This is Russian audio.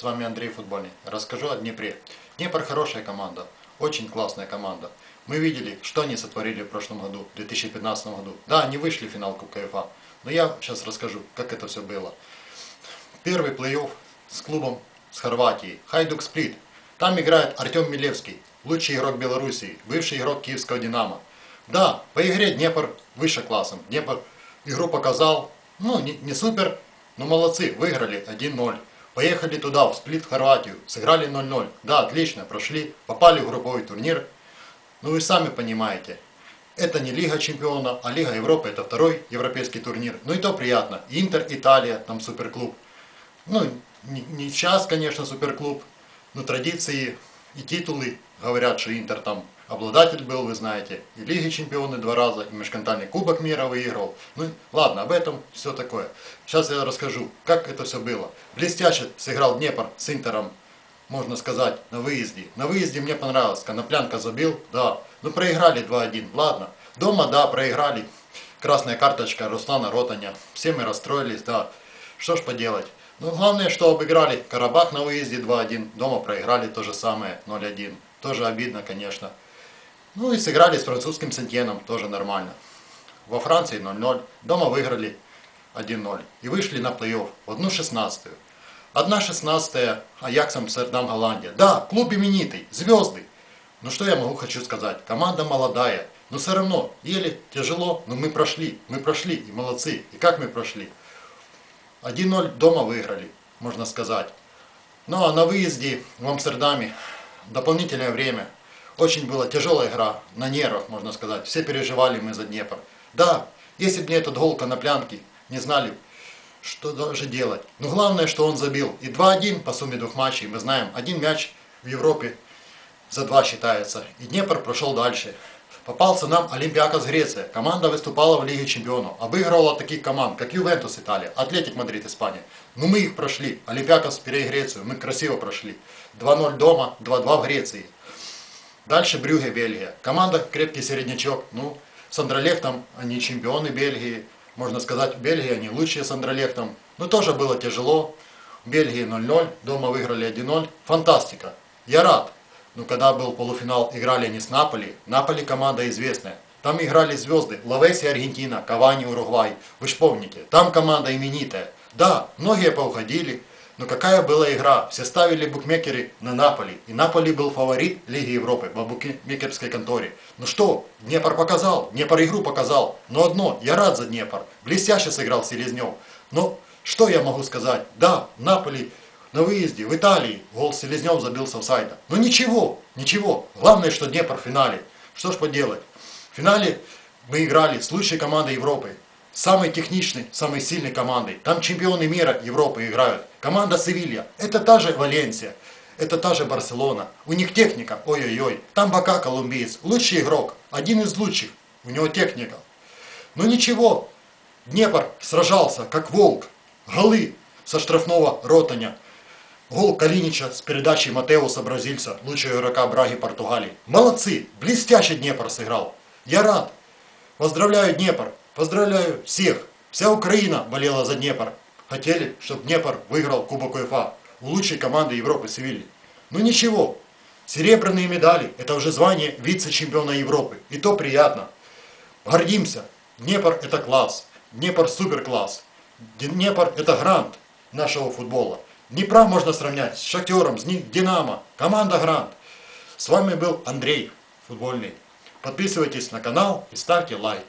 вами Андрей Футбольный. Расскажу о Днепре. Днепр хорошая команда, очень классная команда. Мы видели, что они сотворили в прошлом году, в 2015 году. Да, они вышли в финал Кубка УЕФА, но я сейчас расскажу, как это все было. Первый плей-офф с клубом с Хорватии, Хайдук Сплит. Там играет Артем Милевский, лучший игрок Белоруссии, бывший игрок Киевского Динамо. Да, по игре Днепр выше классом. Днепр игру показал, ну не супер, но молодцы, выиграли 1-0. Поехали туда, в Сплит, в Хорватию, сыграли 0-0. Да, отлично, прошли, попали в групповой турнир. Ну вы сами понимаете, это не Лига Чемпионов, а Лига Европы, это второй европейский турнир. Ну и то приятно. Интер, Италия, там суперклуб. Ну, не сейчас, конечно, суперклуб, но традиции и титулы говорят, что Интер там обладатель был, вы знаете, и Лиги Чемпионы 2 раза, и межконтинентальный Кубок мира выиграл. Ну, ладно, об этом все такое. Сейчас я расскажу, как это все было. Блестяще сыграл Днепр с Интером, можно сказать, на выезде. На выезде мне понравилось, Коноплянка забил, да. Ну, проиграли 2-1, ладно. Дома, да, проиграли. Красная карточка Руслана Ротаня. Все мы расстроились, да. Что ж поделать. Ну, главное, что обыграли Карабах на выезде 2-1. Дома проиграли то же самое, 0-1. Тоже обидно, конечно. Ну и сыграли с французским Сен-Этьеном, тоже нормально. Во Франции 0-0. Дома выиграли 1-0. И вышли на плей-офф в 1/16. 1/16 Аякс Амстердам, Голландия. Да, клуб именитый, звезды. Ну что я хочу сказать, команда молодая. Но все равно, еле тяжело, но мы прошли, и молодцы. И как мы прошли? 1-0 дома выиграли, можно сказать. Ну а на выезде в Амстердаме дополнительное время. Очень была тяжелая игра, на нервах, можно сказать. Все переживали мы за Днепр. Да, если бы не этот гол Коноплянки, не знали, что даже делать. Но главное, что он забил. И 2-1 по сумме 2 матчей. Мы знаем, один мяч в Европе за 2 считается. И Днепр прошел дальше. Попался нам Олимпиакос Греция. Команда выступала в Лиге Чемпионов. Обыгрывала таких команд, как Ювентус Италия, Атлетик Мадрид Испания. Но мы их прошли. Олимпиакос перед Грецию. Мы красиво прошли. 2-0 дома, 2-2 в Греции. Дальше Брюгге, Бельгия. Команда крепкий середнячок. Ну, с Андерлехтом они чемпионы Бельгии. Можно сказать, в Бельгии они лучшие с Андерлехтом. Но тоже было тяжело. В Бельгии 0-0, дома выиграли 1-0. Фантастика. Я рад. Но когда был полуфинал, играли они с Наполи. Наполи команда известная. Там играли звезды. Лавеси Аргентина, Кавани Уругвай. Вы ж помните, там команда именитая. Да, многие поуходили. Но какая была игра? Все ставили букмекеры на Наполи. И Наполи был фаворит Лиги Европы в букмекерской конторе. Ну что, Днепр показал, Днепр игру показал. Но одно, я рад за Днепр. Блестяще сыграл Селезнев. Но что я могу сказать? Да, Наполи на выезде в Италии гол Селезнев забил с офсайда. Но ничего, ничего. Главное, что Днепр в финале. Что ж поделать? В финале мы играли с лучшей командой Европы. Самой техничной, самой сильной командой. Там чемпионы мира Европы играют. Команда Севилья. Это та же Валенсия. Это та же Барселона. У них техника. Ой-ой-ой. Там Бока колумбиец. Лучший игрок. Один из лучших. У него техника. Но ничего. Днепр сражался, как волк. Голы со штрафного Ротаня. Гол Калинича с передачей Матеуса, бразильца. Лучшего игрока Браги, Португалии. Молодцы. Блестяще Днепр сыграл. Я рад. Поздравляю Днепр. Поздравляю всех! Вся Украина болела за Днепр. Хотели, чтобы Днепр выиграл Кубок УЕФА у лучшей команды Европы Севильи. Но ничего, серебряные медали – это уже звание вице-чемпиона Европы. И то приятно. Гордимся. Днепр – это класс. Днепр – суперкласс. Днепр – это грант нашего футбола. Днепра можно сравнять с Шахтером, с Динамо. Команда грант. С вами был Андрей Футбольный. Подписывайтесь на канал и ставьте лайк.